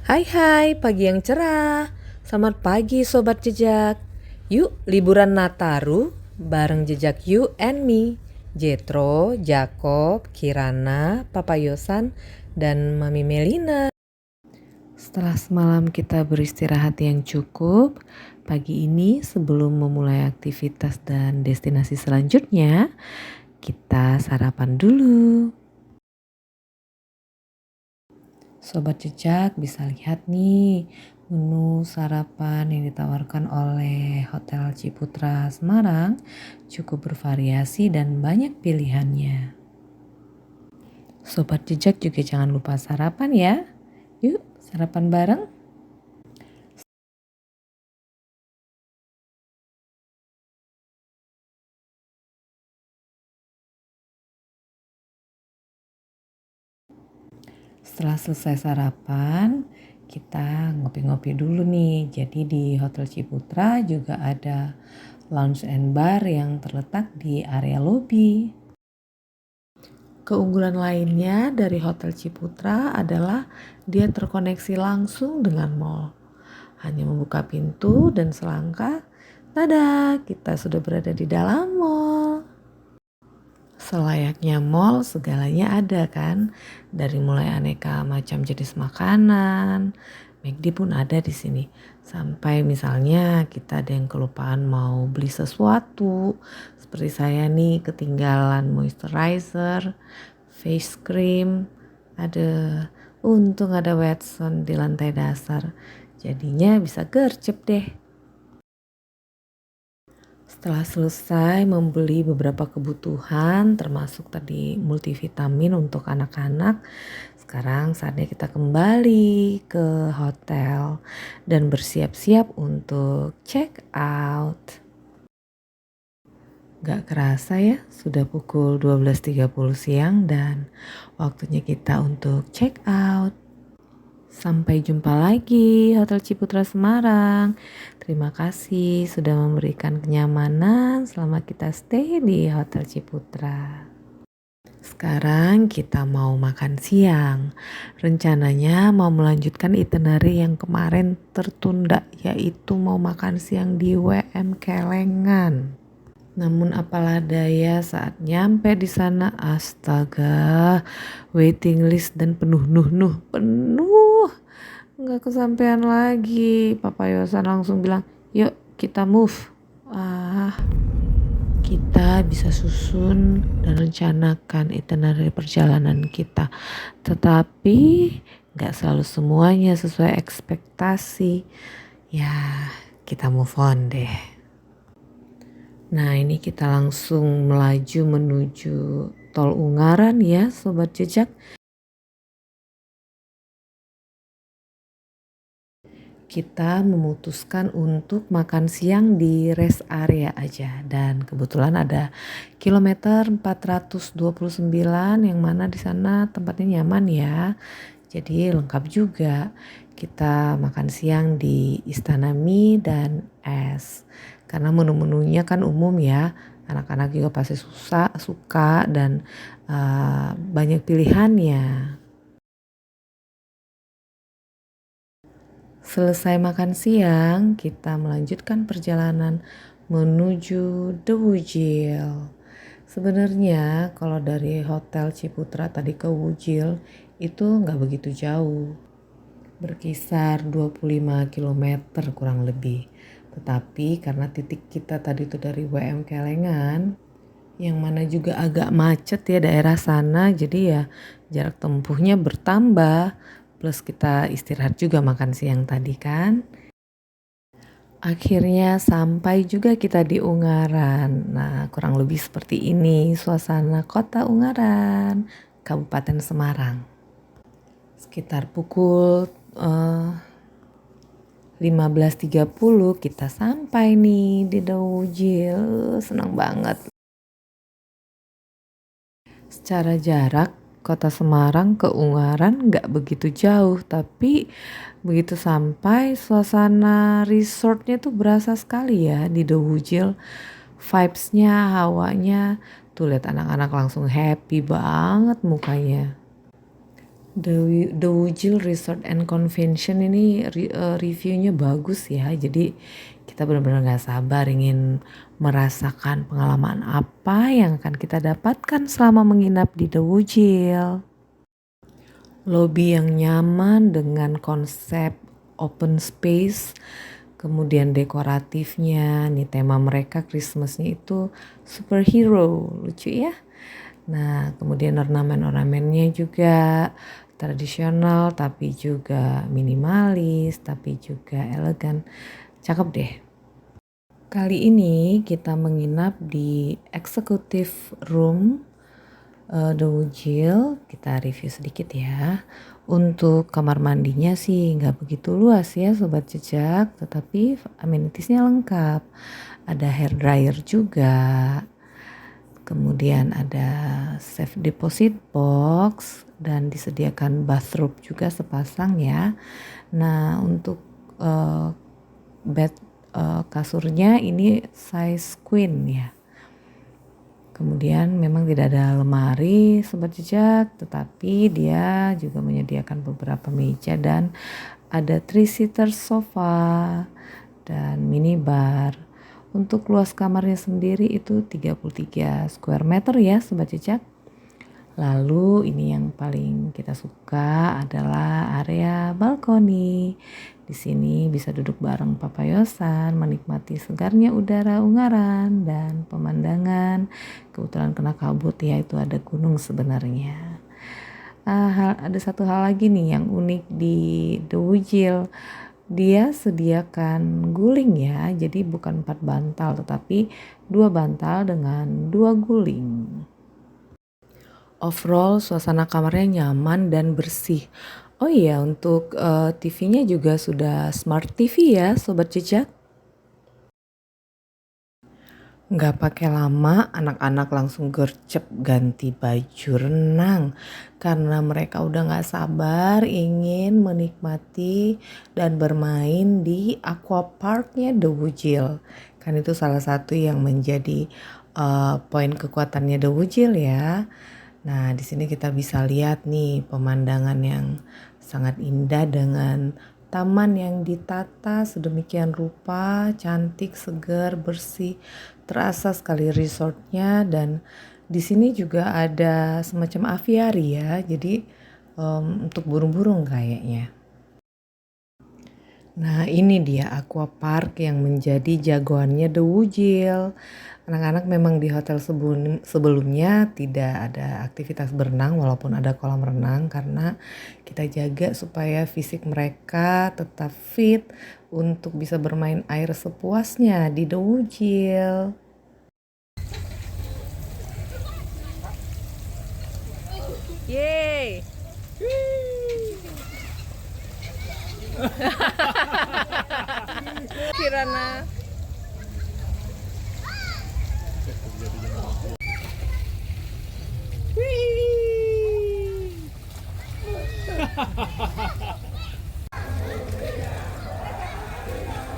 Hai hai, pagi yang cerah. Selamat pagi Sobat Jejak. Yuk liburan Nataru bareng Jejak You and Me. Jetro, Jacob, Kirana, Papa Yosan, dan Mami Melina. Setelah semalam kita beristirahat yang cukup, pagi ini sebelum memulai aktivitas dan destinasi selanjutnya, kita sarapan dulu. Sobat Jejak bisa lihat nih menu sarapan yang ditawarkan oleh Hotel Ciputra Semarang cukup bervariasi dan banyak pilihannya. Sobat Jejak juga jangan lupa sarapan ya. Yuk sarapan bareng. Setelah selesai sarapan, kita ngopi-ngopi dulu nih. Jadi di Hotel Ciputra juga ada lounge and bar yang terletak di area lobi. Keunggulan lainnya dari Hotel Ciputra adalah dia terkoneksi langsung dengan mall. Hanya membuka pintu dan selangkah, tada, kita sudah berada di dalam mall. Selayaknya mall segalanya ada kan, dari mulai aneka macam jenis makanan, McD pun ada di sini. Sampai misalnya kita ada yang kelupaan mau beli sesuatu, seperti saya nih ketinggalan moisturizer, face cream, ada untung ada Watson di lantai dasar, jadinya bisa gercep deh. Setelah selesai membeli beberapa kebutuhan termasuk tadi multivitamin untuk anak-anak, sekarang saatnya kita kembali ke hotel dan bersiap-siap untuk check out. Gak kerasa ya, sudah pukul 12.30 siang dan waktunya kita untuk check out. Sampai jumpa lagi Hotel Ciputra Semarang. Terima kasih sudah memberikan kenyamanan selama kita stay di Hotel Ciputra. Sekarang kita mau makan siang. Rencananya mau melanjutkan itinerary yang kemarin tertunda, yaitu mau makan siang di WM Kelengan. Namun apalah daya saat nyampe di sana, astaga, waiting list dan penuh, penuh. Nggak kesampaian lagi. Papa Yosan langsung bilang, yuk kita move. Kita bisa susun dan rencanakan itinerary perjalanan kita. Tetapi nggak selalu semuanya sesuai ekspektasi. Ya, kita move on deh. Nah, ini kita langsung melaju menuju Tol Ungaran ya Sobat Jejak. Kita memutuskan untuk makan siang di rest area aja dan kebetulan ada kilometer 429 yang mana di sana tempatnya nyaman ya. Jadi lengkap juga. Kita makan siang di Istana Mie dan es. Karena menu-menunya kan umum ya. Anak-anak juga pasti suka dan banyak pilihannya. Selesai makan siang, kita melanjutkan perjalanan menuju The Wujil. Sebenarnya kalau dari Hotel Ciputra tadi ke Wujil itu nggak begitu jauh. Berkisar 25 km kurang lebih. Tetapi karena titik kita tadi itu dari WM Kelengan, yang mana juga agak macet ya daerah sana, jadi ya jarak tempuhnya bertambah. Plus kita istirahat juga makan siang tadi kan. Akhirnya sampai juga kita di Ungaran. Nah, kurang lebih seperti ini suasana kota Ungaran, Kabupaten Semarang. Sekitar pukul 15.30 kita sampai nih di Dawujil. Senang banget. Secara jarak kota Semarang ke Ungaran gak begitu jauh, tapi begitu sampai suasana resortnya tuh berasa sekali ya di Dawujil. Vibes-nya, hawanya, tuh lihat anak-anak langsung happy banget mukanya. The Wujil Resort and Convention ini reviewnya bagus ya. Jadi kita benar-benar gak sabar ingin merasakan pengalaman apa yang akan kita dapatkan selama menginap di The Wujil. Lobby yang nyaman dengan konsep open space, kemudian dekoratifnya, nih tema mereka Christmasnya itu superhero, lucu ya. Nah, kemudian ornamen-ornamennya juga tradisional tapi juga minimalis, tapi juga elegan. Cakep deh. Kali ini kita menginap di executive room The Wujil. Kita review sedikit ya. Untuk kamar mandinya sih nggak begitu luas ya Sobat Jejak, tetapi amenitiesnya lengkap. Ada hair dryer juga. Kemudian ada safe deposit box dan disediakan bathrobe juga sepasang ya. Nah, untuk bed kasurnya ini size queen ya. Kemudian memang tidak ada lemari Sobat Jejak, tetapi dia juga menyediakan beberapa meja dan ada 3-seater sofa dan minibar. Untuk luas kamarnya sendiri itu 33 square meter ya Sobat Jejak. Lalu ini yang paling kita suka adalah area balkoni. Di sini bisa duduk bareng papayosan, menikmati segarnya udara Ungaran dan pemandangan. Kebetulan kena kabut ya, itu ada gunung sebenarnya. Ada satu hal lagi nih yang unik di The Wujil. Dia sediakan guling ya, jadi bukan 4 bantal tetapi 2 bantal dengan 2 guling. Overall suasana kamarnya nyaman dan bersih. Oh iya, untuk TV-nya juga sudah smart TV ya Sobat Jejak. Nggak pakai lama, anak-anak langsung gercep ganti baju renang karena mereka udah nggak sabar ingin menikmati dan bermain di aquaparknya The Wujil. Kan itu salah satu yang menjadi poin kekuatannya The Wujil ya. Nah, di sini kita bisa lihat nih pemandangan yang sangat indah dengan taman yang ditata sedemikian rupa, cantik, segar, bersih. Terasa sekali resortnya dan di sini juga ada semacam aviari ya. Jadi untuk burung-burung kayaknya. Nah, ini dia aquapark yang menjadi jagoannya The Wujil. Anak-anak memang di hotel sebelumnya tidak ada aktivitas berenang walaupun ada kolam renang karena kita jaga supaya fisik mereka tetap fit untuk bisa bermain air sepuasnya di The Wujil. Yeay! Kirana.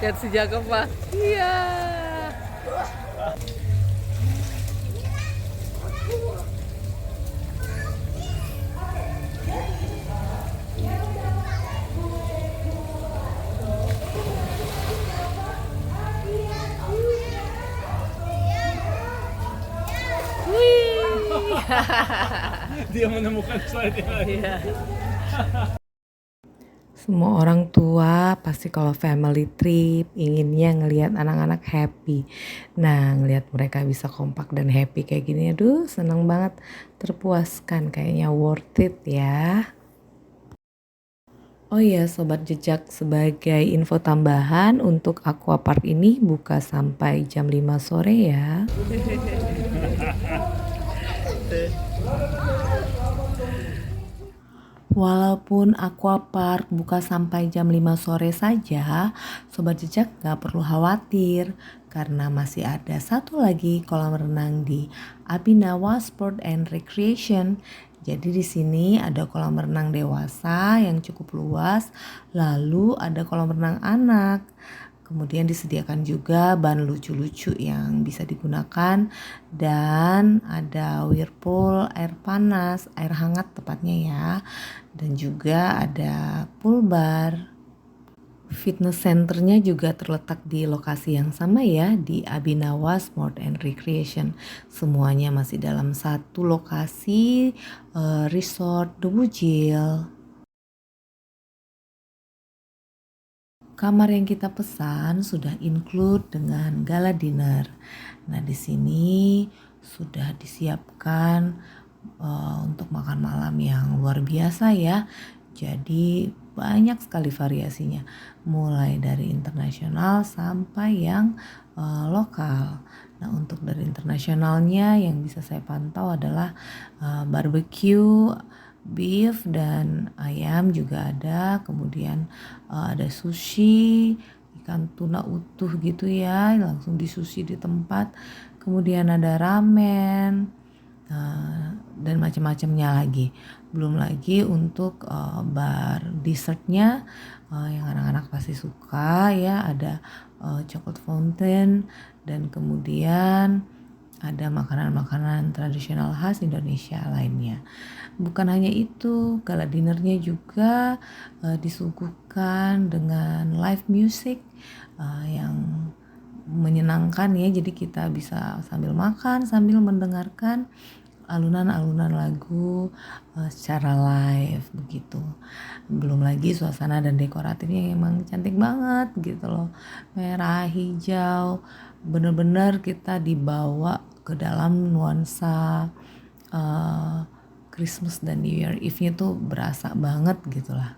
Lihat si Jacob Pak. Iya. Dia menemukan slide-nya lagi. Iya. Semua orang tua pasti kalau family trip inginnya ngelihat anak-anak happy. Nah, ngelihat mereka bisa kompak dan happy kayak gini, aduh seneng banget, terpuaskan, kayaknya worth it ya. Oh iya Sobat Jejak, sebagai info tambahan untuk aquapark ini buka sampai jam 5 sore ya. Walaupun aquapark buka sampai jam 5 sore saja, Sobat Jejak gak perlu khawatir karena masih ada satu lagi kolam renang di Abhinawa Sport and Recreation. Jadi di sini ada kolam renang dewasa yang cukup luas, lalu ada kolam renang anak. Kemudian disediakan juga ban lucu-lucu yang bisa digunakan dan ada whirlpool air panas, air hangat tepatnya ya. Dan juga ada pool bar. Fitness centernya juga terletak di lokasi yang sama ya, di Abhinawa Sport and Recreation. Semuanya masih dalam satu lokasi resort The Wujil. Kamar yang kita pesan sudah include dengan gala dinner. Nah, di sini sudah disiapkan untuk makan malam yang luar biasa ya. Jadi banyak sekali variasinya, mulai dari internasional sampai yang lokal. Nah, untuk dari internasionalnya yang bisa saya pantau adalah barbecue, beef dan ayam juga ada, kemudian ada sushi, ikan tuna utuh gitu ya, langsung di sushi di tempat, kemudian ada ramen, dan macam-macamnya lagi. Belum lagi untuk bar dessertnya yang anak-anak pasti suka ya, ada chocolate fountain dan kemudian ada makanan-makanan tradisional khas Indonesia lainnya. Bukan hanya itu, gala dinernya juga disuguhkan dengan live music yang menyenangkan ya. Jadi kita bisa sambil makan, sambil mendengarkan alunan-alunan lagu secara live begitu. Belum lagi suasana dan dekoratifnya emang cantik banget gitu loh. Merah, hijau, bener-bener kita dibawa ke dalam nuansa Christmas dan New Year Eve-nya tuh berasa banget gitu lah.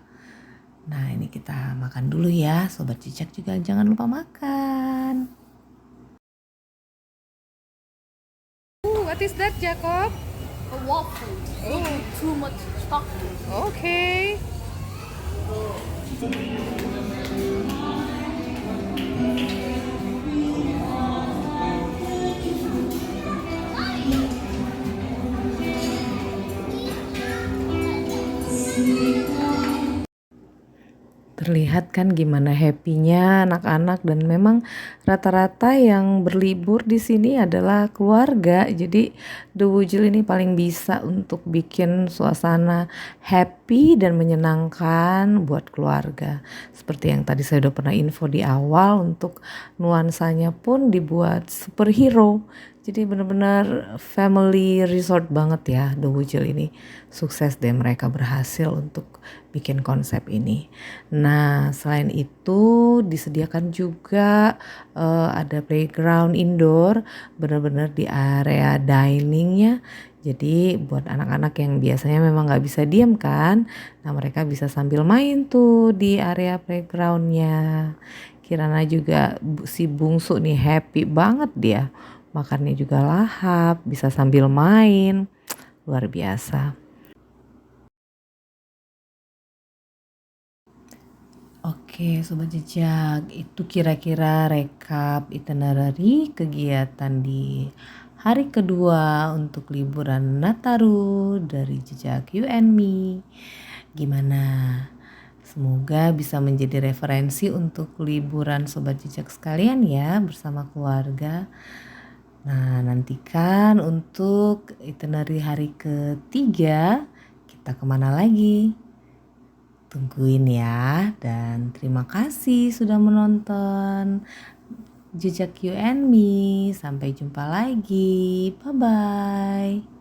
Nah, ini kita makan dulu ya. Sobat Cicak juga jangan lupa makan. What is that, Jacob? A waffle. Oh, too much chocolate. Okay. Terlihat kan gimana happy-nya anak-anak, dan memang rata-rata yang berlibur di sini adalah keluarga. Jadi The Wujil ini paling bisa untuk bikin suasana happy dan menyenangkan buat keluarga. Seperti yang tadi saya udah pernah info di awal, untuk nuansanya pun dibuat superhero. Jadi benar-benar family resort banget ya The Wujil ini. Sukses deh mereka berhasil untuk bikin konsep ini. Nah, selain itu disediakan juga ada playground indoor, benar-benar di area diningnya. Jadi buat anak-anak yang biasanya memang nggak bisa diam kan, nah mereka bisa sambil main tuh di area playgroundnya. Kirana juga si bungsu nih happy banget dia. Makannya juga lahap, bisa sambil main, luar biasa. Oke Sobat Jejak, itu kira-kira rekap itinerary kegiatan di hari kedua untuk liburan Nataru dari Jejak You and Me. Gimana? Semoga bisa menjadi referensi untuk liburan Sobat Jejak sekalian ya bersama keluarga. Nah, nantikan untuk itinerary hari ketiga kita kemana lagi. Tungguin ya, dan terima kasih sudah menonton Jejak You and Me. Sampai jumpa lagi. Bye-bye.